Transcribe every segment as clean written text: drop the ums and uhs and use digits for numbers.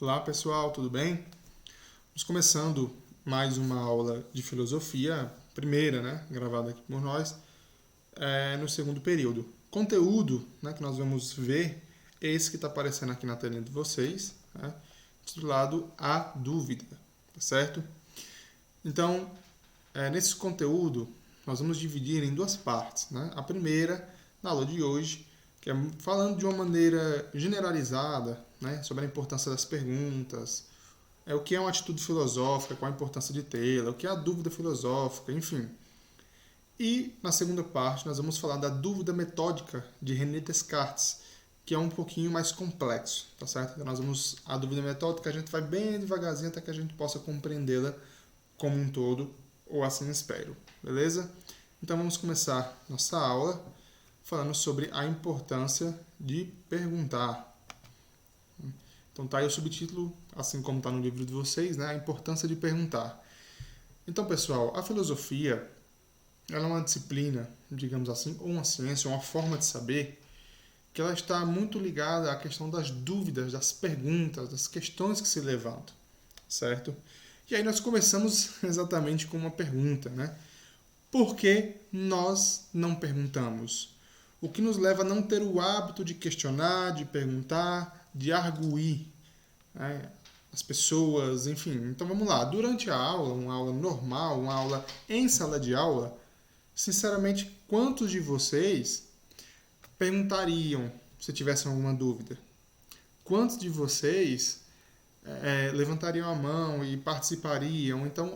Olá pessoal, tudo bem? Estamos começando mais uma aula de filosofia, primeira, gravada aqui por nós, no segundo período. Conteúdo, que nós vamos ver é esse que está aparecendo aqui na telinha de vocês, titulado A Dúvida, tá certo? Então, nesse conteúdo, nós vamos dividir em duas partes. A primeira, na aula de hoje, que é falando de uma maneira generalizada, sobre a importância das perguntas, o que é uma atitude filosófica, qual a importância de tê-la, o que é a dúvida filosófica, enfim. E na segunda parte nós vamos falar da dúvida metódica de René Descartes, que é um pouquinho mais complexo, tá certo? Então a dúvida metódica a gente vai bem devagarzinho até que a gente possa compreendê-la como um todo, ou assim espero, beleza? Então vamos começar nossa aula falando sobre a importância de perguntar. Então tá aí o subtítulo, assim como está no livro de vocês, a importância de perguntar. Então, pessoal, a filosofia ela é uma disciplina, digamos assim, ou uma ciência, uma forma de saber, que ela está muito ligada à questão das dúvidas, das perguntas, das questões que se levantam, certo? E aí nós começamos exatamente com uma pergunta, Por que nós não perguntamos? O que nos leva a não ter o hábito de questionar, de perguntar, de arguir as pessoas, enfim. Então vamos lá. Durante a aula, uma aula normal, uma aula em sala de aula, sinceramente, quantos de vocês perguntariam se tivessem alguma dúvida? Quantos de vocês levantariam a mão e participariam? Então,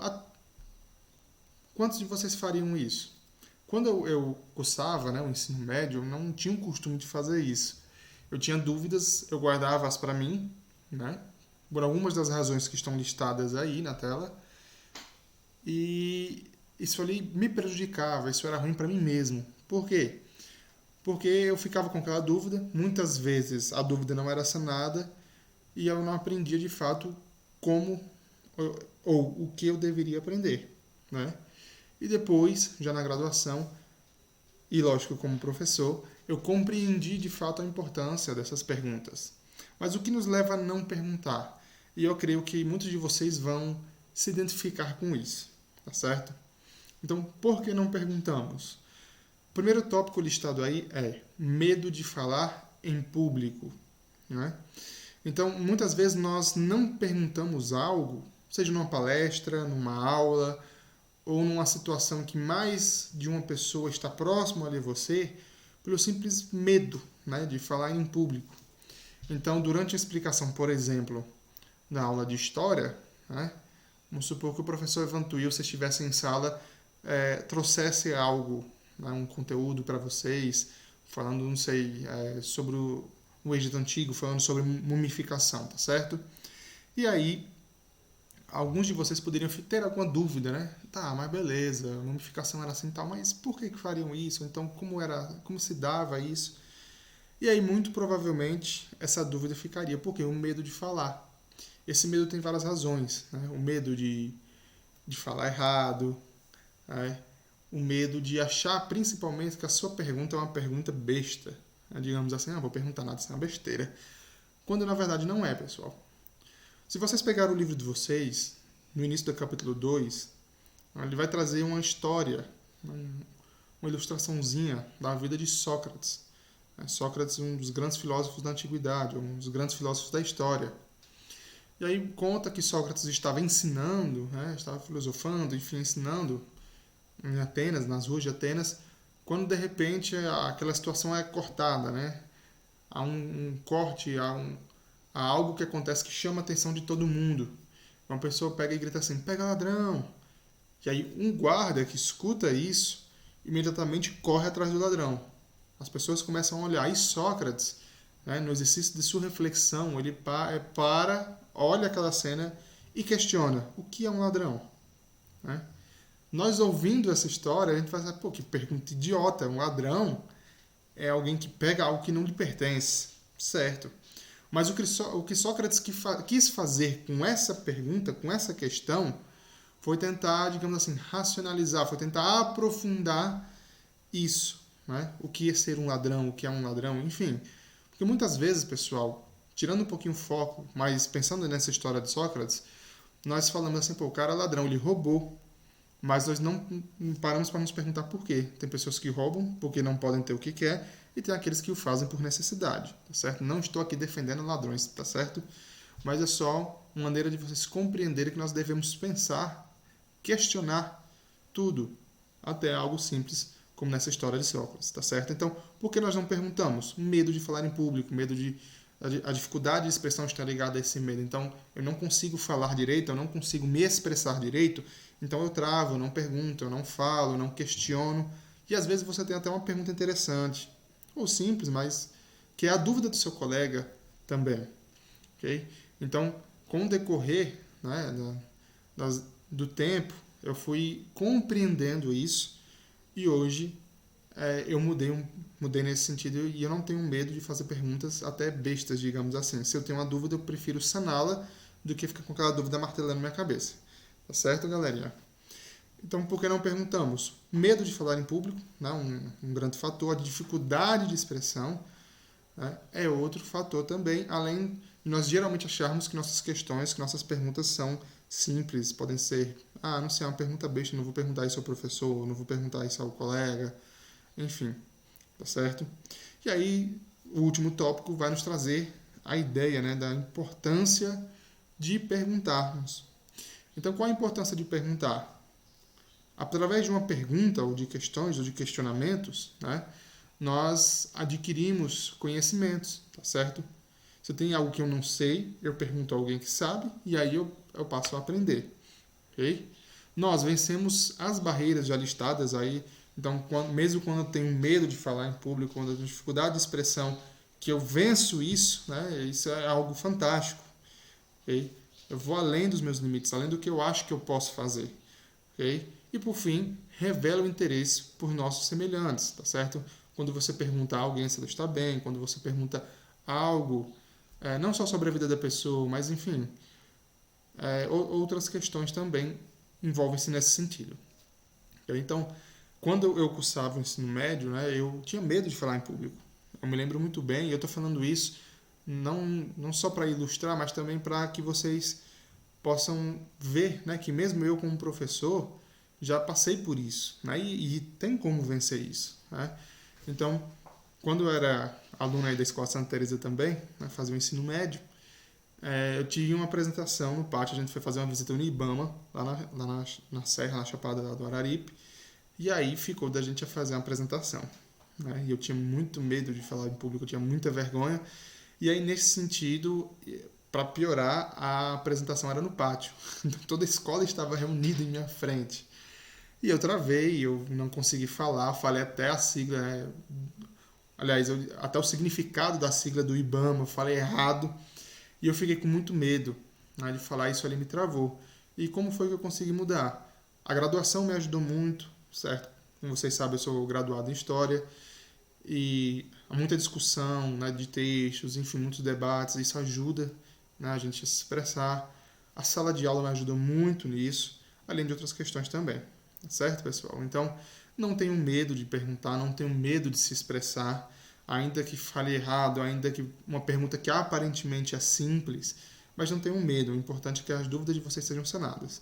quantos de vocês fariam isso? Quando eu cursava o ensino médio, eu não tinha o costume de fazer isso. Eu tinha dúvidas, eu guardava-as para mim, por algumas das razões que estão listadas aí na tela. E isso ali me prejudicava, isso era ruim para mim mesmo. Por quê? Porque eu ficava com aquela dúvida, muitas vezes a dúvida não era sanada e eu não aprendia de fato como ou o que eu deveria aprender, E depois, já na graduação, e lógico como professor, eu compreendi de fato a importância dessas perguntas. Mas o que nos leva a não perguntar? E eu creio que muitos de vocês vão se identificar com isso, tá certo? Então, por que não perguntamos? O primeiro tópico listado aí é medo de falar em público, Então, muitas vezes nós não perguntamos algo, seja numa palestra, numa aula, ou numa situação que mais de uma pessoa está próximo ali a você, pelo simples medo de falar em público. Então, durante a explicação, por exemplo, na aula de história, vamos supor que o professor Evantuil, se estivesse em sala, trouxesse algo, um conteúdo para vocês, falando, não sei, sobre o Egito Antigo, falando sobre mumificação, tá certo? E aí, alguns de vocês poderiam ter alguma dúvida, Tá, mas beleza, a mumificação era assim e tal, mas por que fariam isso? Então, como se dava isso? E aí, muito provavelmente, essa dúvida ficaria, porque o medo de falar. Esse medo tem várias razões, O medo de falar errado, o medo de achar, principalmente, que a sua pergunta é uma pergunta besta. Digamos assim, vou perguntar nada, isso é uma besteira. Quando, na verdade, não é, pessoal. Se vocês pegarem o livro de vocês, no início do capítulo 2, ele vai trazer uma história, uma ilustraçãozinha da vida de Sócrates. Sócrates, um dos grandes filósofos da antiguidade, um dos grandes filósofos da história. E aí conta que Sócrates estava ensinando, estava filosofando, enfim, ensinando em Atenas, nas ruas de Atenas, quando de repente aquela situação é cortada, Há um corte, há algo que acontece que chama a atenção de todo mundo. Uma pessoa pega e grita assim, pega ladrão. E aí um guarda que escuta isso, imediatamente corre atrás do ladrão. As pessoas começam a olhar. E Sócrates, no exercício de sua reflexão, ele para, olha aquela cena e questiona, o que é um ladrão? Nós ouvindo essa história, a gente vai pensar, que pergunta idiota, um ladrão é alguém que pega algo que não lhe pertence, certo? Mas o que Sócrates quis fazer com essa pergunta, com essa questão, foi tentar, digamos assim, racionalizar, foi tentar aprofundar isso. O que é ser um ladrão, o que é um ladrão, enfim. Porque muitas vezes, pessoal, tirando um pouquinho o foco, mas pensando nessa história de Sócrates, nós falamos assim, pô, o cara é ladrão, ele roubou, mas nós não paramos para nos perguntar por quê. Tem pessoas que roubam porque não podem ter o que quer e tem aqueles que o fazem por necessidade, tá certo? Não estou aqui defendendo ladrões, tá certo? Mas é só uma maneira de vocês compreenderem que nós devemos pensar, questionar tudo, até algo simples como nessa história de Sócrates, tá certo? Então, por que nós não perguntamos? Medo de falar em público, medo de a dificuldade de expressão está ligada a esse medo. Então, eu não consigo falar direito, eu não consigo me expressar direito, então eu travo, eu não pergunto, eu não falo, eu não questiono. E às vezes você tem até uma pergunta interessante, ou simples, mas que é a dúvida do seu colega também. Okay? Então, com o decorrer, né, do tempo, eu fui compreendendo isso e hoje eu mudei nesse sentido e eu não tenho medo de fazer perguntas até bestas, digamos assim. Se eu tenho uma dúvida, eu prefiro saná-la do que ficar com aquela dúvida martelando na minha cabeça. Tá certo, galerinha? Então, por que não perguntamos? Medo de falar em público, né? Um grande fator. A dificuldade de expressão, né? É outro fator também, além de nós geralmente acharmos que nossas questões, que nossas perguntas são simples, podem ser, não sei, é uma pergunta besta, não vou perguntar isso ao professor, não vou perguntar isso ao colega, enfim, tá certo? E aí, o último tópico vai nos trazer a ideia, né, da importância de perguntarmos. Então, qual a importância de perguntar? Através de uma pergunta, ou de questões, ou de questionamentos, né, nós adquirimos conhecimentos, tá certo? Se tem algo que eu não sei, eu pergunto a alguém que sabe, e aí eu passo a aprender, ok? Nós vencemos as barreiras já listadas aí. Então, mesmo quando eu tenho medo de falar em público, quando eu tenho dificuldade de expressão, que eu venço isso, né? Isso é algo fantástico. Okay? Eu vou além dos meus limites, além do que eu acho que eu posso fazer. Okay? E, por fim, revela o interesse por nossos semelhantes, tá certo? Quando você pergunta a alguém se ela está bem, quando você pergunta algo, não só sobre a vida da pessoa, mas, enfim, outras questões também envolvem-se nesse sentido. Okay? Então, quando eu cursava o ensino médio, né, eu tinha medo de falar em público. Eu me lembro muito bem, e eu estou falando isso não só para ilustrar, mas também para que vocês possam ver, né, que mesmo eu como professor já passei por isso, né, e tem como vencer isso. Né? Então, quando eu era aluno aí da Escola Santa Teresa também, né, fazia o ensino médio, eu tive uma apresentação no pátio, a gente foi fazer uma visita no Ibama, lá na Serra, na Chapada do Araripe, e aí ficou da gente a fazer uma apresentação. Né? E eu tinha muito medo de falar em público, eu tinha muita vergonha. E aí, nesse sentido, para piorar, a apresentação era no pátio. Então, toda a escola estava reunida em minha frente. E eu travei, eu não consegui falar, falei até a sigla, né? Aliás, até o significado da sigla do IBAMA, eu falei errado. E eu fiquei com muito medo, né, de falar isso, ali me travou. E como foi que eu consegui mudar? A graduação me ajudou muito, certo? Como vocês sabem, eu sou graduado em História e há muita discussão, né, de textos, enfim, muitos debates, isso ajuda, né, a gente a se expressar. A sala de aula me ajudou muito nisso, além de outras questões também, certo, pessoal? Então, não tenham medo de perguntar, não tenham medo de se expressar, ainda que fale errado, ainda que uma pergunta que aparentemente é simples, mas não tenham medo, o importante é que as dúvidas de vocês sejam sanadas.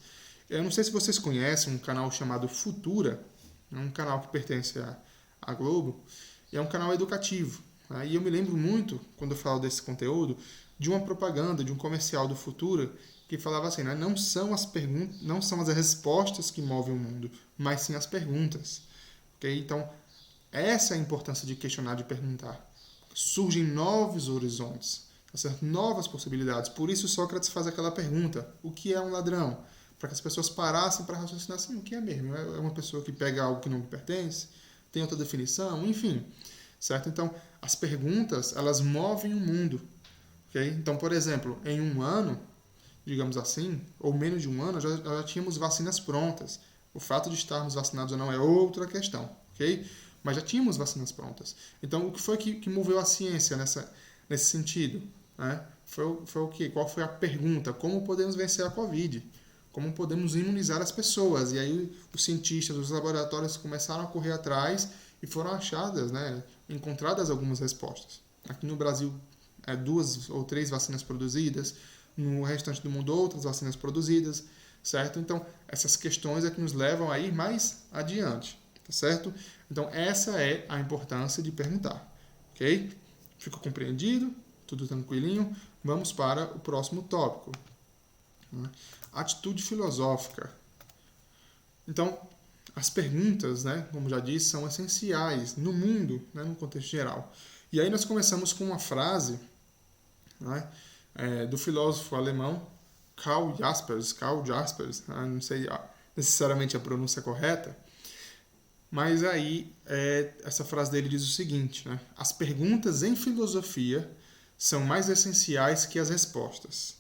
Eu não sei se vocês conhecem um canal chamado Futura, é um canal que pertence à Globo, e é um canal educativo. Né? E eu me lembro muito, quando eu falo desse conteúdo, de uma propaganda, de um comercial do Futura, que falava assim, né? Não são as perguntas, não são as respostas que movem o mundo, mas sim as perguntas. Okay? Então, essa é a importância de questionar, de perguntar. Surgem novos horizontes, tá certo? Novas possibilidades. Por isso Sócrates faz aquela pergunta, o que é um ladrão? Para que as pessoas parassem para raciocinar assim, o que é mesmo? É uma pessoa que pega algo que não lhe pertence? Tem outra definição? Enfim, certo? Então, as perguntas, elas movem o mundo. Okay? Então, por exemplo, em um ano, digamos assim, ou menos de um ano, já tínhamos vacinas prontas. O fato de estarmos vacinados ou não é outra questão, ok? Mas já tínhamos vacinas prontas. Então, o que foi que moveu a ciência nesse sentido? Né? Foi o quê? Qual foi a pergunta? Como podemos vencer a Covid? Como podemos imunizar as pessoas? E aí os cientistas, os laboratórios começaram a correr atrás e foram achadas, né, encontradas algumas respostas. Aqui no Brasil, 2 ou 3 vacinas produzidas, no restante do mundo outras vacinas produzidas, certo? Então, essas questões é que nos levam a ir mais adiante, tá certo? Então, essa é a importância de perguntar, ok? Ficou compreendido? Tudo tranquilinho? Vamos para o próximo tópico. Atitude filosófica. Então, as perguntas, né, como já disse, são essenciais no mundo, né, no contexto geral. E aí nós começamos com uma frase, né, do filósofo alemão Karl Jaspers, não sei necessariamente a pronúncia correta, mas aí essa frase dele diz o seguinte, né, as perguntas em filosofia são mais essenciais que as respostas.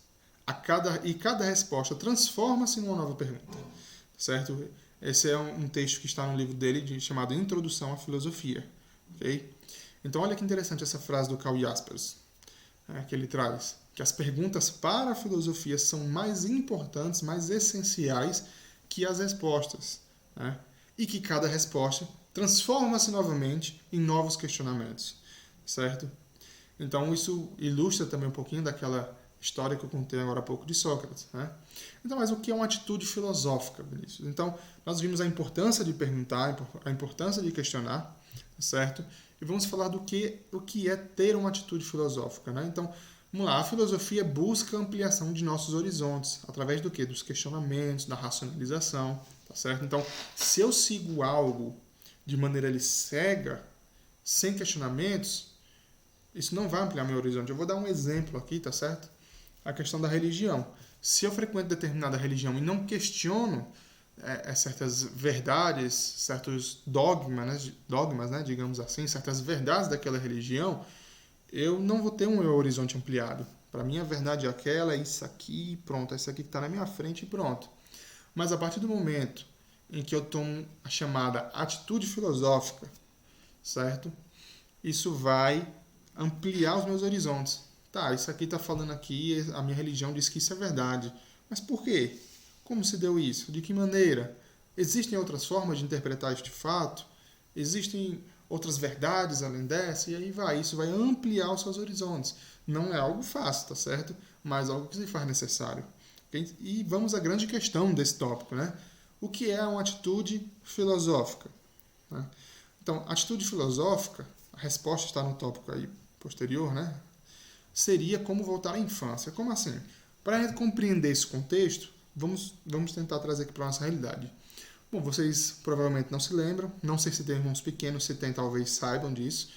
Cada resposta transforma-se numa nova pergunta, certo? Esse é um texto que está no livro dele chamado Introdução à Filosofia, ok? Então olha que interessante essa frase do Karl Jaspers, que ele traz, que as perguntas para a filosofia são mais importantes, mais essenciais que as respostas, né? E que cada resposta transforma-se novamente em novos questionamentos, certo? Então isso ilustra também um pouquinho daquela história que eu contei agora há pouco de Sócrates, né? Então, mas o que é uma atitude filosófica, Vinícius? Então, nós vimos a importância de perguntar, a importância de questionar, certo? E vamos falar o que é ter uma atitude filosófica, né? Então, vamos lá, a filosofia busca a ampliação de nossos horizontes, através do quê? Dos questionamentos, da racionalização, tá certo? Então, se eu sigo algo de maneira cega, sem questionamentos, isso não vai ampliar meu horizonte. Eu vou dar um exemplo aqui, tá certo? A questão da religião. Se eu frequento determinada religião e não questiono certas verdades, certos dogmas, né, digamos assim, certas verdades daquela religião, eu não vou ter um meu horizonte ampliado. Para mim, a verdade é aquela, é isso aqui, pronto, é isso aqui que está na minha frente e pronto. Mas a partir do momento em que eu tomo a chamada atitude filosófica, certo? Isso vai ampliar os meus horizontes. Tá, isso aqui está falando aqui, a minha religião diz que isso é verdade. Mas por quê? Como se deu isso? De que maneira? Existem outras formas de interpretar este fato? Existem outras verdades além dessa? E aí vai, isso vai ampliar os seus horizontes. Não é algo fácil, tá certo? Mas algo que se faz necessário. E vamos à grande questão desse tópico, né? O que é uma atitude filosófica? Né? Então, atitude filosófica, a resposta está no tópico aí posterior, né? Seria como voltar à infância. Como assim? Para compreender esse contexto, vamos tentar trazer aqui para a nossa realidade. Bom, vocês provavelmente não se lembram, não sei se tem irmãos pequenos, se tem talvez saibam disso,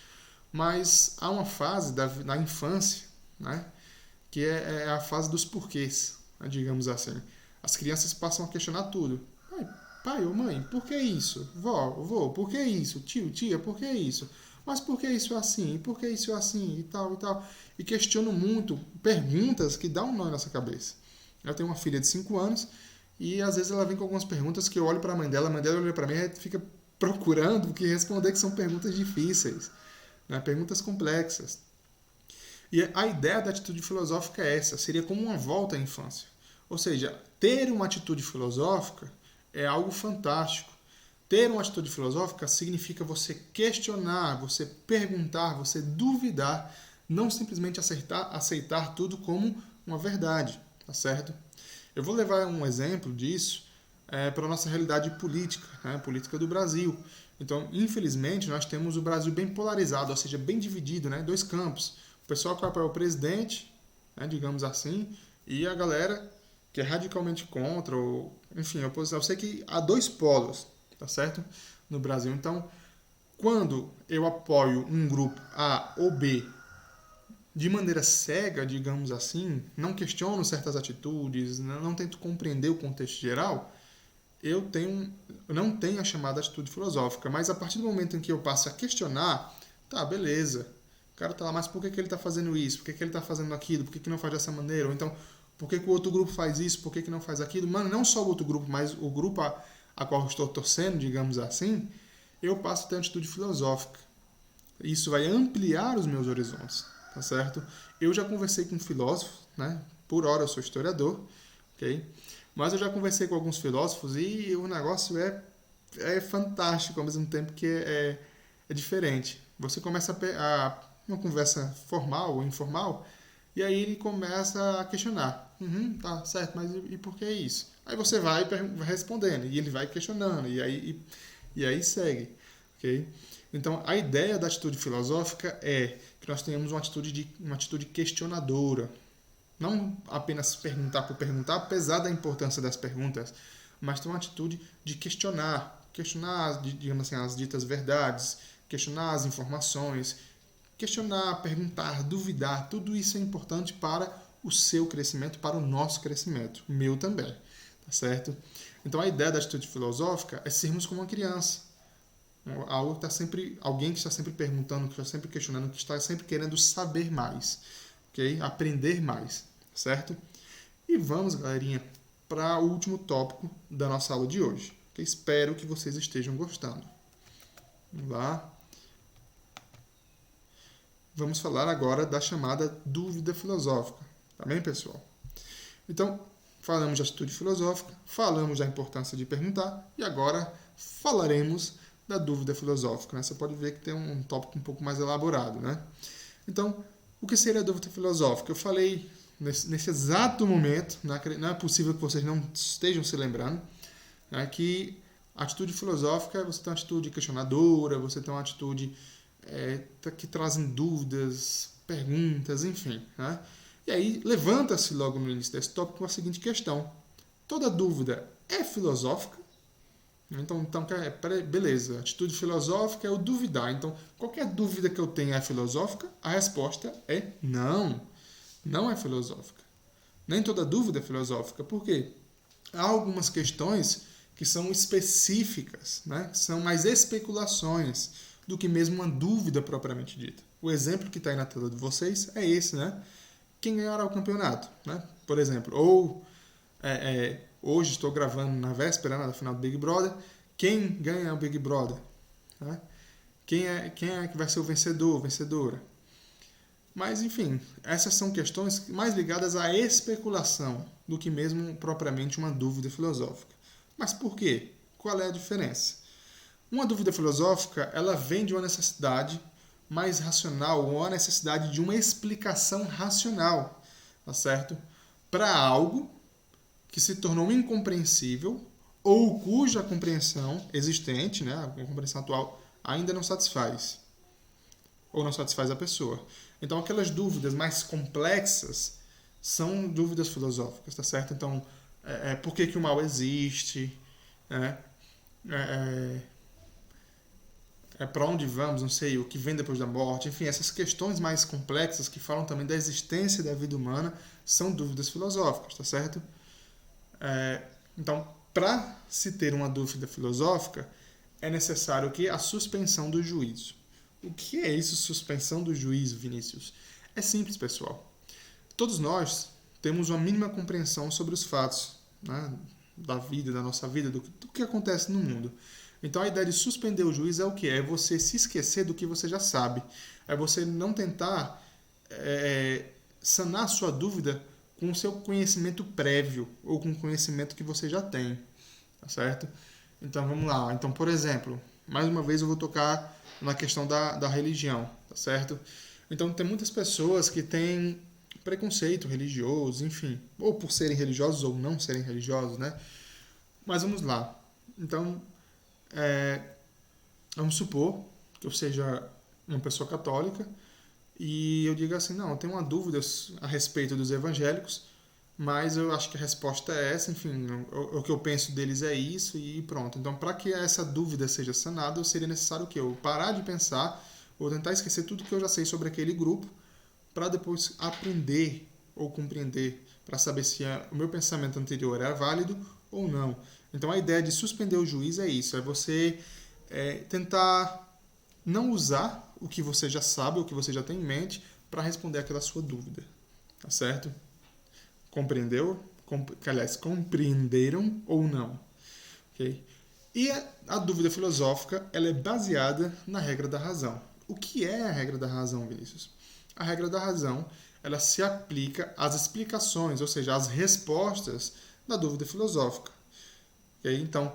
mas há uma fase da infância, né, que é a fase dos porquês, né, digamos assim. As crianças passam a questionar tudo. Pai ou mãe, por que isso? Vô, por que isso? Tio, tia, por que isso? Mas por que isso é assim? E por que isso é assim? E tal, e tal. E questiono muito perguntas que dão um nó na nossa cabeça. Eu tenho uma filha de 5 anos e às vezes ela vem com algumas perguntas que eu olho para a mãe dela olha para mim e fica procurando o que responder, que são perguntas difíceis, né? Perguntas complexas. E a ideia da atitude filosófica é essa, seria como uma volta à infância. Ou seja, ter uma atitude filosófica é algo fantástico. Ter uma atitude filosófica significa você questionar, você perguntar, você duvidar, não simplesmente aceitar tudo como uma verdade, tá certo? Eu vou levar um exemplo disso para a nossa realidade política, né? Política do Brasil. Então, infelizmente, nós temos o Brasil bem polarizado, ou seja, bem dividido, né? 2 campos. O pessoal que apoia o presidente, né, digamos assim, e a galera que é radicalmente contra, ou, enfim, a oposição. Eu sei que há 2 polos, tá certo? No Brasil. Então, quando eu apoio um grupo A ou B de maneira cega, digamos assim, não questiono certas atitudes, não tento compreender o contexto geral, eu não tenho a chamada atitude filosófica. Mas a partir do momento em que eu passo a questionar, tá, beleza, o cara tá lá, mas por que ele tá fazendo isso? Por que ele tá fazendo aquilo? Por que não faz dessa maneira? Ou então, por que o outro grupo faz isso? Por que não faz aquilo? Mano, não só o outro grupo, mas o grupo a qual eu estou torcendo, digamos assim, eu passo a ter uma atitude filosófica. Isso vai ampliar os meus horizontes, tá certo? Eu já conversei com filósofos, né? Por hora eu sou historiador, ok? Mas eu já conversei com alguns filósofos e o negócio é fantástico ao mesmo tempo que é diferente. Você começa a uma conversa formal ou informal, e aí ele começa a questionar. Tá certo, mas e por que isso? Aí você vai respondendo, e ele vai questionando, e aí segue. Ok? Então, a ideia da atitude filosófica é que nós tenhamos uma atitude questionadora. Não apenas perguntar por perguntar, apesar da importância das perguntas, mas ter uma atitude de questionar, digamos assim, as ditas verdades, questionar as informações, questionar, perguntar, duvidar. Tudo isso é importante para o seu crescimento, para o nosso crescimento, o meu também, tá certo? Então, a ideia da atitude filosófica é sermos como uma criança. Alguém que está sempre perguntando, que está sempre questionando, que está sempre querendo saber mais, ok? Aprender mais, certo? E vamos, galerinha, para o último tópico da nossa aula de hoje, que espero que vocês estejam gostando. Vamos lá. Vamos falar agora da chamada dúvida filosófica, tá bem, pessoal? Então, falamos de atitude filosófica, falamos da importância de perguntar e agora falaremos da dúvida filosófica, né? Você pode ver que tem um tópico um pouco mais elaborado, né? Então, o que seria a dúvida filosófica? Eu falei nesse exato momento, não é possível que vocês não estejam se lembrando, né, que a atitude filosófica é você ter uma atitude questionadora, você ter uma atitude que trazem dúvidas, perguntas, enfim, né? E aí levanta-se logo no início desse tópico a seguinte questão: toda dúvida é filosófica? Então beleza, atitude filosófica é o duvidar. Então, qualquer dúvida que eu tenha é filosófica? A resposta é não. Não é filosófica. Nem toda dúvida é filosófica. Por quê? Há algumas questões que são específicas, né? São mais especulações do que mesmo uma dúvida propriamente dita. O exemplo que está aí na tela de vocês é esse, né? Quem ganhará o campeonato, né? Por exemplo, ou hoje estou gravando na véspera, da final do Big Brother. Quem ganha o Big Brother? Né? Quem é que vai ser o vencedor, vencedora? Mas, enfim, essas são questões mais ligadas à especulação do que mesmo propriamente uma dúvida filosófica. Mas por quê? Qual é a diferença? Uma dúvida filosófica, ela vem de uma necessidade mais racional, ou uma necessidade de uma explicação racional, tá certo? Para algo que se tornou incompreensível ou cuja compreensão existente, né, a compreensão atual, ainda não satisfaz. Ou não satisfaz a pessoa. Então, aquelas dúvidas mais complexas são dúvidas filosóficas, tá certo? Então, por que o mal existe? Para onde vamos? Não sei, o que vem depois da morte? Enfim, essas questões mais complexas que falam também da existência da vida humana são dúvidas filosóficas, tá certo? Então, para se ter uma dúvida filosófica, é necessário que a suspensão do juízo. O que é isso, suspensão do juízo, Vinícius? É simples, pessoal. Todos nós temos uma mínima compreensão sobre os fatos, né, da vida, da nossa vida, do que acontece no mundo. Então, a ideia de suspender o juízo é o quê? É você se esquecer do que você já sabe. É você não tentar sanar a sua dúvida com o seu conhecimento prévio ou com o conhecimento que você já tem, tá certo? Então, vamos lá. Então, por exemplo, mais uma vez eu vou tocar na questão da religião, tá certo? Então, tem muitas pessoas que têm preconceito religioso, enfim, ou por serem religiosos ou não serem religiosos, né? Mas vamos lá. Então, vamos supor que eu seja uma pessoa católica e eu digo assim, não, eu tenho uma dúvida a respeito dos evangélicos, mas eu acho que a resposta é essa, enfim, o que eu penso deles é isso e pronto. Então, para que essa dúvida seja sanada, seria necessário o quê? Eu parar de pensar ou tentar esquecer tudo que eu já sei sobre aquele grupo para depois aprender ou compreender, para saber se o meu pensamento anterior era válido ou não. Então, a ideia de suspender o juízo é isso, é você tentar não usar o que você já sabe, o que você já tem em mente, para responder aquela sua dúvida, tá certo? Compreendeu? Aliás, compreenderam ou não? Okay? E a dúvida filosófica ela é baseada na regra da razão. O que é a regra da razão, Vinícius? A regra da razão ela se aplica às explicações, ou seja, às respostas da dúvida filosófica. Okay? Então,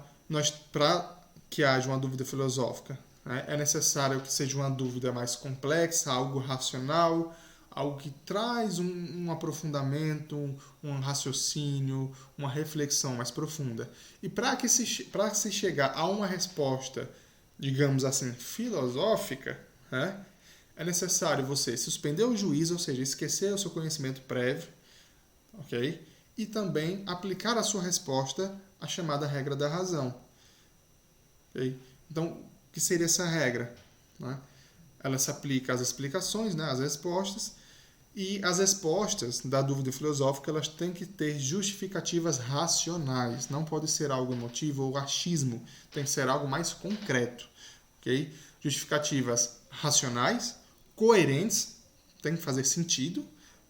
para que haja uma dúvida filosófica, né? É necessário que seja uma dúvida mais complexa, algo racional, algo que traz um aprofundamento, um raciocínio, uma reflexão mais profunda. E para se chegar a uma resposta, digamos assim, filosófica, né, é necessário você suspender o juízo, ou seja, esquecer o seu conhecimento prévio, ok? E também aplicar a sua resposta à chamada regra da razão. Okay? Então, o que seria essa regra? Né? Ela se aplica às explicações, né, às respostas, e as respostas da dúvida filosófica elas têm que ter justificativas racionais. Não pode ser algo emotivo ou achismo. Tem que ser algo mais concreto. Okay? Justificativas racionais, coerentes, tem que fazer sentido,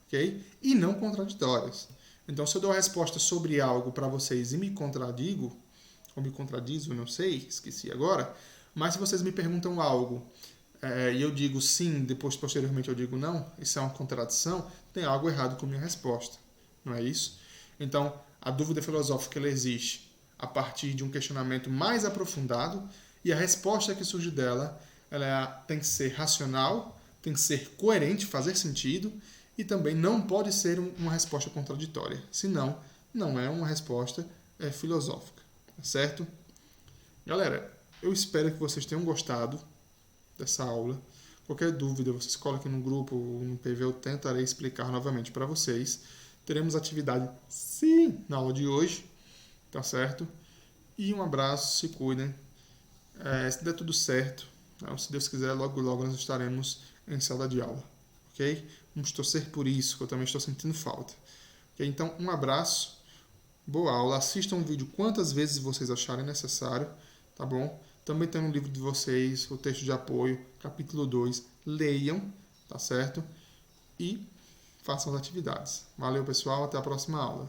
okay? E não contraditórias. Então, se eu dou a resposta sobre algo para vocês e me contradigo, ou me contradizo, não sei, esqueci agora, mas se vocês me perguntam algo e eu digo sim, depois posteriormente eu digo não, isso é uma contradição, tem algo errado com a minha resposta, não é isso? Então, a dúvida filosófica ela existe a partir de um questionamento mais aprofundado e a resposta que surge dela ela tem que ser racional, tem que ser coerente, fazer sentido e também não pode ser uma resposta contraditória, senão não é uma resposta filosófica, tá certo? Galera, eu espero que vocês tenham gostado dessa aula. Qualquer dúvida, vocês coloquem no grupo, no PV, eu tentarei explicar novamente para vocês. Teremos atividade, sim, na aula de hoje, tá certo? E um abraço, se cuidem. Se der tudo certo, se Deus quiser, logo logo nós estaremos em sala de aula, ok? Vamos torcer por isso, que eu também estou sentindo falta. Okay? Então, um abraço, boa aula. Assistam o vídeo quantas vezes vocês acharem necessário, tá bom? Também tem no livro de vocês o texto de apoio, capítulo 2. Leiam, tá certo? E façam as atividades. Valeu, pessoal. Até a próxima aula.